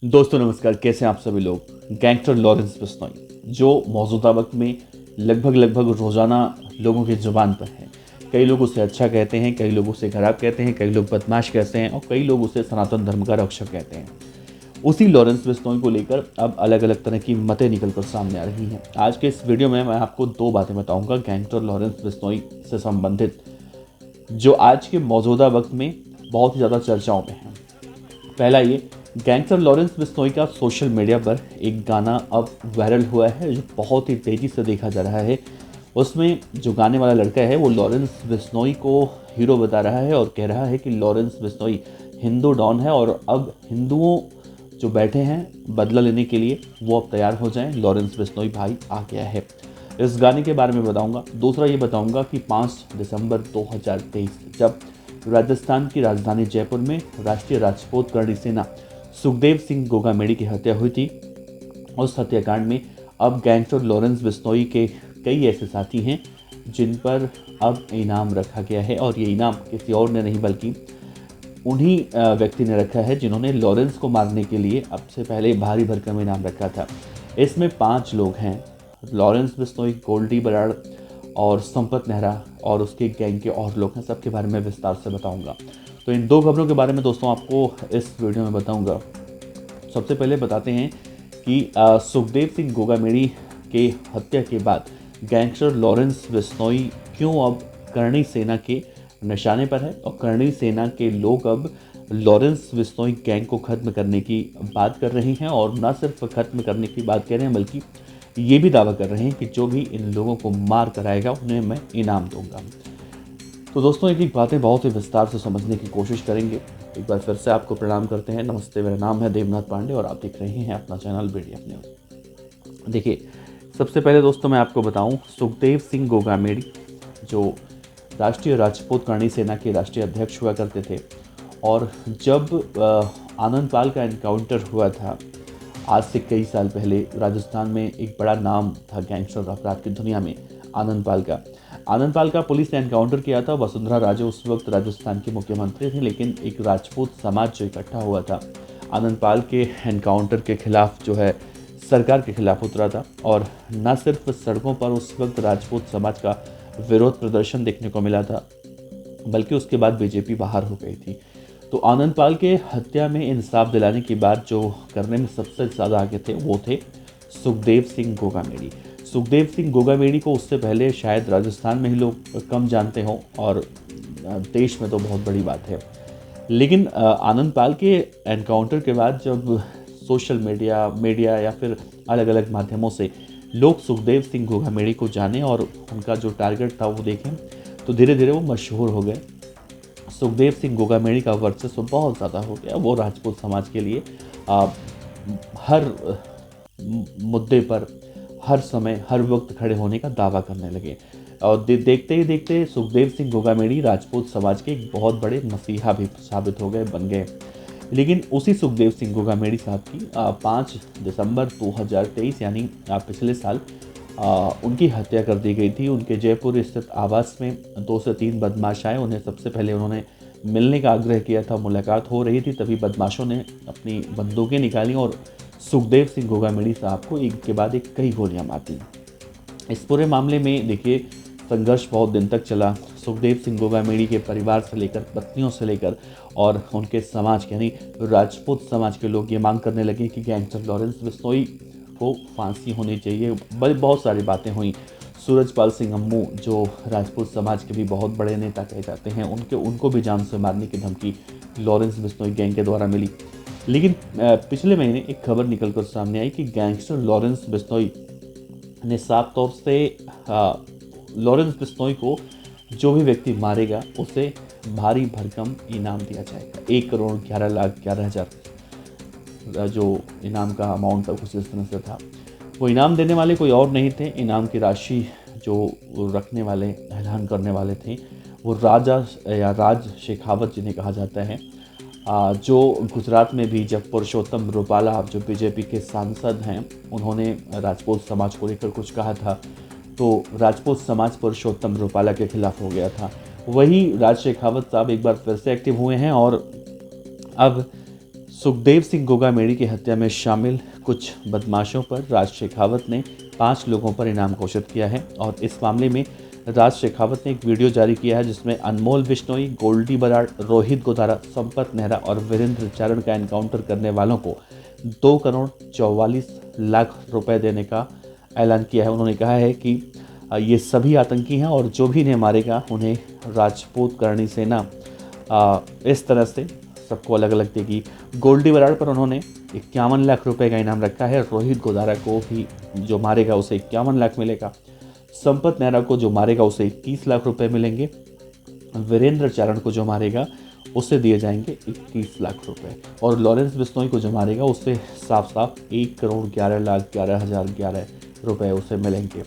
दोस्तों नमस्कार, कैसे हैं आप सभी लोग। गैंगस्टर लॉरेंस बिश्नोई जो मौजूदा वक्त में लगभग रोज़ाना लोगों की ज़ुबान पर है। कई लोग उसे अच्छा कहते हैं, कई लोग उसे खराब कहते हैं, कई लोग बदमाश कहते हैं और कई लोग उसे सनातन धर्म का रक्षक कहते हैं। उसी लॉरेंस बिश्नोई को लेकर अब अलग अलग तरह की मतें निकल कर सामने आ रही हैं। आज के इस वीडियो में मैं आपको दो बातें बताऊंगा गैंगस्टर लॉरेंस बिश्नोई से संबंधित, जो आज के मौजूदा वक्त में बहुत ही ज़्यादा चर्चाओं में है। पहला ये, गैंगस्टर लॉरेंस बिश्नोई का सोशल मीडिया पर एक गाना अब वायरल हुआ है जो बहुत ही तेज़ी से देखा जा रहा है। उसमें जो गाने वाला लड़का है वो लॉरेंस बिश्नोई को हीरो बता रहा है और कह रहा है कि लॉरेंस बिश्नोई हिंदू डॉन है और अब हिंदुओं जो बैठे हैं बदला लेने के लिए वो अब तैयार हो जाएं, लॉरेंस बिश्नोई भाई आ गया है। इस गाने के बारे में बताऊंगा। दूसरा ये बताऊंगा कि 5 दिसंबर 2023 जब राजस्थान की राजधानी जयपुर में राष्ट्रीय राजपूत करणी सेना सुखदेव सिंह गोगामेड़ी की हत्या हुई थी, उस हत्याकांड में अब गैंगस्टर लॉरेंस बिश्नोई के कई ऐसे साथी हैं जिन पर अब इनाम रखा गया है। और ये इनाम किसी और ने नहीं बल्कि उन्हीं व्यक्ति ने रखा है जिन्होंने लॉरेंस को मारने के लिए अब से पहले भारी भरकम इनाम रखा था। इसमें 5 लोग हैं, लॉरेंस बिश्नोई, गोल्डी बराड़ और संपत नेहरा और उसके गैंग के और लोग हैं। सबके बारे में विस्तार से बताऊंगा। तो इन दो खबरों के बारे में दोस्तों आपको इस वीडियो में बताऊंगा। सबसे पहले बताते हैं कि सुखदेव सिंह गोगामेड़ी के हत्या के बाद गैंगस्टर लॉरेंस बिश्नोई क्यों अब करणी सेना के निशाने पर है और करणी सेना के लोग अब लॉरेंस बिश्नोई गैंग को ख़त्म करने की बात कर रहे हैं। और न सिर्फ ख़त्म करने की बात कह रहे हैं बल्कि ये भी दावा कर रहे हैं कि जो भी इन लोगों को मार कर आएगा उन्हें मैं इनाम दूंगा। तो दोस्तों एक बातें बहुत ही विस्तार से समझने की कोशिश करेंगे। एक बार फिर से आपको प्रणाम करते हैं। नमस्ते, मेरा नाम है देवनाथ पांडे और आप देख रहे हैं अपना चैनल BDF न्यूज़। देखिए, सबसे पहले दोस्तों मैं आपको बताऊं, सुखदेव सिंह गोगामेड़ी जो राष्ट्रीय राजपूत करणी सेना के राष्ट्रीय अध्यक्ष हुआ करते थे, और जब आनंद पाल का एनकाउंटर हुआ था आज से कई साल पहले, राजस्थान में एक बड़ा नाम था गैंगस्टर अपराध की दुनिया में आनंद पाल का पुलिस ने एनकाउंटर किया था। वसुंधरा राजे उस वक्त राजस्थान के मुख्यमंत्री थे, लेकिन एक राजपूत समाज जो इकट्ठा हुआ था आनंद पाल के एनकाउंटर के खिलाफ जो है सरकार के खिलाफ उतरा था। और न सिर्फ सड़कों पर उस वक्त राजपूत समाज का विरोध प्रदर्शन देखने को मिला था, बल्कि उसके बाद बीजेपी बाहर हो गई थी। तो आनंद पाल के हत्या में इंसाफ दिलाने की बात जो करने में सबसे ज़्यादा आगे थे वो थे सुखदेव सिंह गोगामेड़ी। सुखदेव सिंह गोगामेड़ी को उससे पहले शायद राजस्थान में ही लोग कम जानते हों और देश में तो बहुत बड़ी बात है। लेकिन आनंद पाल के एनकाउंटर के बाद जब सोशल मीडिया या फिर अलग अलग माध्यमों से लोग सुखदेव सिंह गोगामेड़ी को जाने और उनका जो टारगेट था वो देखें, तो धीरे धीरे वो मशहूर हो गए। सुखदेव सिंह गोगामेड़ी का वर्चस्व बहुत ज़्यादा हो गया। वो राजपूत समाज के लिए हर मुद्दे पर, हर समय, हर वक्त खड़े होने का दावा करने लगे। और देखते ही देखते सुखदेव सिंह गोगामेड़ी राजपूत समाज के एक बहुत बड़े मसीहा भी साबित हो गए, बन गए। लेकिन उसी सुखदेव सिंह गोगामेड़ी साहब की 5 दिसंबर 2023 यानी पिछले साल उनकी हत्या कर दी गई थी। उनके जयपुर स्थित आवास में 2 से 3 बदमाश आए। उन्हें सबसे पहले उन्होंने मिलने का आग्रह किया था, मुलाकात हो रही थी, तभी बदमाशों ने अपनी बंदूकें निकाली और सुखदेव सिंह गोगामेड़ी साहब को एक के बाद एक कई गोलियां मार दी। इस पूरे मामले में देखिए संघर्ष बहुत दिन तक चला। सुखदेव सिंह गोगामेड़ी के परिवार से लेकर, पत्नियों से लेकर और उनके समाज के यानी राजपूत समाज के लोग ये मांग करने लगे कि गैंगस्टर लॉरेंस बिश्नोई को फांसी होनी चाहिए। बहुत सारी बातें हुई। सूरजपाल सिंह अम्मू जो राजपूत समाज के भी बहुत बड़े नेता कहे जाते हैं, उनको भी जान से मारने की धमकी लॉरेंस बिश्नोई गैंग के द्वारा मिली। लेकिन पिछले महीने एक खबर निकलकर सामने आई कि गैंगस्टर लॉरेंस बिश्नोई ने साफ तौर से लॉरेंस बिश्नोई को जो भी व्यक्ति मारेगा उसे भारी भरकम इनाम दिया जाएगा। 1,11,11,00,000 जो इनाम का अमाउंट था कुछ इस तरह से था। वो इनाम देने वाले कोई और नहीं थे। इनाम की राशि जो रखने वाले, ऐलान करने वाले थे, वो राज शेखावत जिन्हें कहा जाता है, जो गुजरात में भी जब पुरुषोत्तम रूपाला जो बीजेपी के सांसद हैं, उन्होंने राजपूत समाज को लेकर कुछ कहा था तो राजपूत समाज पुरुषोत्तम रूपाला के खिलाफ हो गया था। वही राज शेखावत साहब एक बार फिर से एक्टिव हुए हैं और अब सुखदेव सिंह गोगामेड़ी की हत्या में शामिल कुछ बदमाशों पर राज शेखावत ने 5 लोगों पर इनाम घोषित किया है और इस मामले में राज शेखावत ने एक वीडियो जारी किया है जिसमें अनमोल बिश्नोई, गोल्डी बराड़, रोहित गोदारा, संपत नेहरा और वीरेंद्र चारण का एनकाउंटर करने वालों को 2 करोड़ 44 लाख रुपए देने का ऐलान किया है। उन्होंने कहा है कि ये सभी आतंकी हैं और जो भी इन्हें मारेगा उन्हें राजपूत करणी सेना इस तरह से सबको अलग अलग देगी। गोल्डी बराड़ पर उन्होंने 51 लाख रुपए का इनाम रखा है। रोहित गोदारा को भी जो मारेगा उसे 51 लाख मिलेगा। संपत नेहरा को जो मारेगा उसे 21 लाख रुपए मिलेंगे। वीरेंद्र चारण को जो मारेगा उसे दिए जाएंगे 21 लाख रुपए और लॉरेंस बिश्नोई को जो मारेगा उसे साफ साफ 1 करोड़ 11,11,011 रुपए उसे मिलेंगे।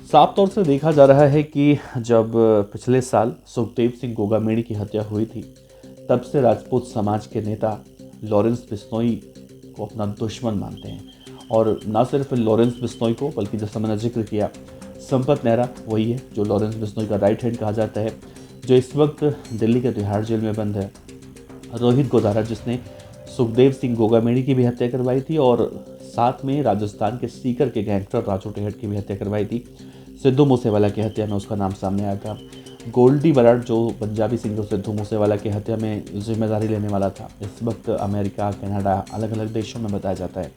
साफ तौर से देखा जा रहा है कि जब पिछले साल सुखदेव सिंह गोगामेड़ी की हत्या हुई थी तब से राजपूत समाज के नेता लॉरेंस बिश्नोई को अपना दुश्मन मानते हैं और न सिर्फ लॉरेंस बिश्नोई को बल्कि जैसा मैंने जिक्र किया संपत नेहरा वही है जो लॉरेंस बिश्नोई का राइट हैंड कहा जाता है, जो इस वक्त दिल्ली के तिहाड़ जेल में बंद है। रोहित गोदारा जिसने सुखदेव सिंह गोगामेड़ी की भी हत्या करवाई थी और साथ में राजस्थान के सीकर के गैंगस्टर राजू टेहट की भी हत्या करवाई थी। सिद्धू मूसेवाला की हत्या में उसका नाम सामने आया था। गोल्डी बराड़ जो पंजाबी सिंगर सिद्धू मूसेवाला की हत्या में जिम्मेदारी लेने वाला था, इस वक्त अमेरिका, कनाडा, अलग अलग देशों में बताया जाता है।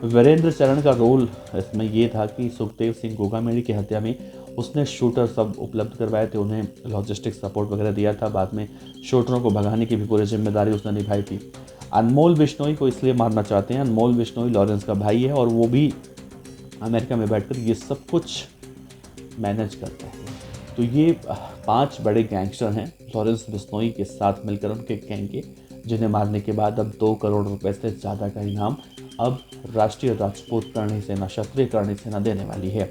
वीरेंद्र चरण का रोल इसमें ये था कि सुखदेव सिंह गोगामेड़ी की हत्या में उसने शूटर सब उपलब्ध करवाए थे, उन्हें लॉजिस्टिक सपोर्ट वगैरह दिया था। बाद में शूटरों को भगाने की भी पूरी जिम्मेदारी उसने निभाई थी। अनमोल बिश्नोई को इसलिए मारना चाहते हैं, अनमोल बिश्नोई लॉरेंस का भाई है और वो भी अमेरिका में बैठकर ये सब कुछ मैनेज करता है। तो ये 5 बड़े गैंगस्टर हैं लॉरेंस बिश्नोई के साथ मिलकर उनके गैंग के, जिन्हें मारने के बाद अब 2 करोड़ रुपए से ज़्यादा का इनाम अब राष्ट्रीय राजपूत करणी सेना, क्षत्रिय करणी सेना देने वाली है।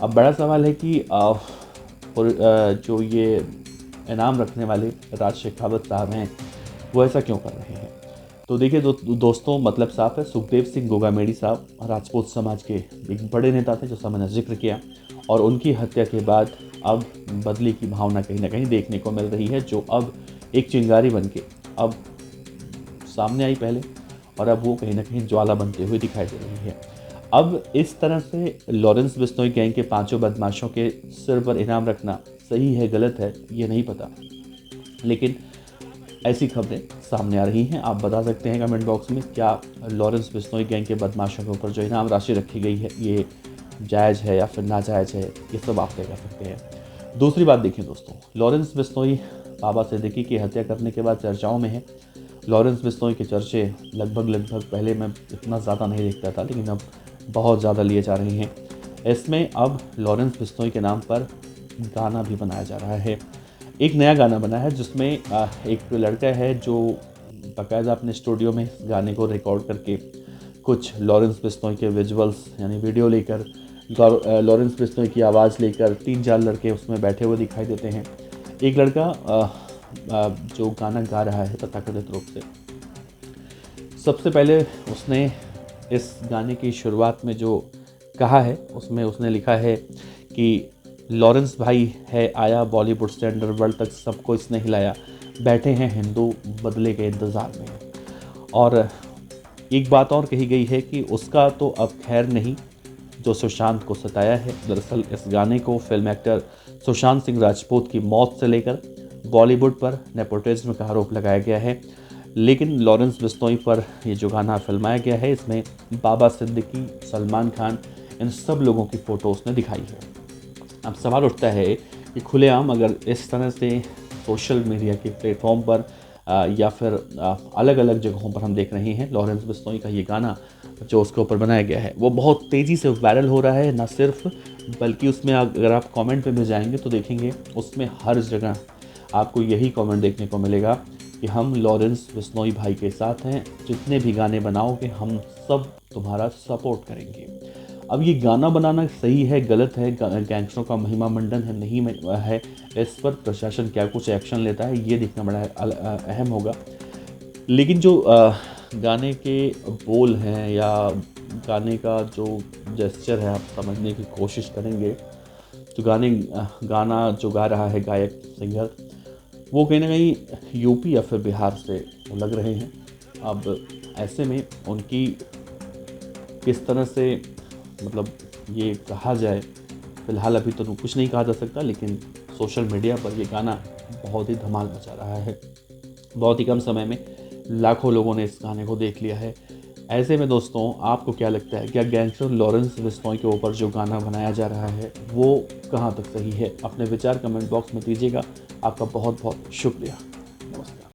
अब बड़ा सवाल है कि जो ये इनाम रखने वाले राज शेखावत साहब हैं वो ऐसा क्यों कर रहे हैं। तो देखिए दोस्तों, मतलब साफ है, सुखदेव सिंह गोगामेड़ी साहब राजपूत समाज के एक बड़े नेता थे जैसा मैंने जिक्र किया और उनकी हत्या के बाद अब बदले की भावना कहीं ना कहीं देखने को मिल रही है, जो अब एक चिंगारी बन के अब सामने आई पहले और अब वो कहीं ना कहीं ज्वाला बनते हुए दिखाई दे रही है। अब इस तरह से लॉरेंस बिश्नोई गैंग के 5 बदमाशों के सिर पर इनाम रखना सही है गलत है ये नहीं पता, लेकिन ऐसी खबरें सामने आ रही हैं। आप बता सकते हैं कमेंट बॉक्स में, क्या लॉरेंस बिश्नोई गैंग के बदमाशों के ऊपर जो इनाम राशि रखी गई है ये जायज़ है या फिर नाजायज़ है, ये सब आप तय कर सकते हैं। दूसरी बात देखिए दोस्तों, लॉरेंस बिश्नोई बाबा सिद्दीकी की हत्या करने के बाद चर्चाओं में है। लॉरेंस बिश्नोई के चर्चे लगभग पहले मैं इतना ज़्यादा नहीं देखता था, लेकिन अब बहुत ज़्यादा लिए जा रहे हैं। इसमें अब लॉरेंस बिश्नोई के नाम पर गाना भी बनाया जा रहा है। एक नया गाना बना है जिसमें एक लड़का है जो बाकायदा अपने स्टूडियो में गाने को रिकॉर्ड करके कुछ लॉरेंस बिश्नोई के विजुअल्स यानी वीडियो लेकर लॉरेंस बिश्नोई की आवाज़ लेकर 3-4 लड़के उसमें बैठे हुए दिखाई देते हैं। एक लड़का जो गाना गा रहा है तथाकथित रूप से, सबसे पहले उसने इस गाने की शुरुआत में जो कहा है उसमें उसने लिखा है कि लॉरेंस भाई है आया बॉलीवुड से अंडरवर्ल्ड तक सबको इसने हिलाया, बैठे हैं हिंदू बदले के इंतज़ार में। और एक बात और कही गई है कि उसका तो अब खैर नहीं जो सुशांत को सताया है। दरअसल इस गाने को फिल्म एक्टर सुशांत सिंह राजपूत की मौत से लेकर बॉलीवुड पर नेपोटिज्म का आरोप लगाया गया है, लेकिन लॉरेंस बिश्नोई पर ये जो गाना फिल्माया गया है इसमें बाबा सिद्दीकी, सलमान खान, इन सब लोगों की फ़ोटो उसने दिखाई है। अब सवाल उठता है कि खुलेआम अगर इस तरह से सोशल मीडिया के प्लेटफॉर्म पर या फिर अलग अलग जगहों पर हम देख रहे हैं लॉरेंस बिश्नोई का ये गाना जो उसके ऊपर बनाया गया है वो बहुत तेज़ी से वायरल हो रहा है, ना सिर्फ बल्कि उसमें अगर आप कमेंट पे भी जाएंगे तो देखेंगे उसमें हर जगह आपको यही कमेंट देखने को मिलेगा कि हम लॉरेंस बिश्नोई भाई के साथ हैं, जितने भी गाने बनाओगे हम सब तुम्हारा सपोर्ट करेंगे। अब ये गाना बनाना सही है गलत है, गैंगस्टरों का महिमा मंडन है नहीं है, इस पर प्रशासन क्या कुछ एक्शन लेता है ये देखना बड़ा अहम होगा। लेकिन जो गाने के बोल हैं या गाने का जो जेस्चर है आप समझने की कोशिश करेंगे तो गाना जो गा रहा है गायक सिंगर वो कहीं ना कहीं यूपी या फिर बिहार से लग रहे हैं। अब ऐसे में उनकी किस तरह से मतलब ये कहा जाए, फ़िलहाल अभी तो कुछ नहीं कहा जा सकता, लेकिन सोशल मीडिया पर ये गाना बहुत ही धमाल मचा रहा है। बहुत ही कम समय में लाखों लोगों ने इस गाने को देख लिया है। ऐसे में दोस्तों, आपको क्या लगता है, क्या गैंगस्टर लॉरेंस बिश्नोई के ऊपर जो गाना बनाया जा रहा है वो कहाँ तक सही है? अपने विचार कमेंट बॉक्स में दीजिएगा। आपका बहुत बहुत शुक्रिया। नमस्कार।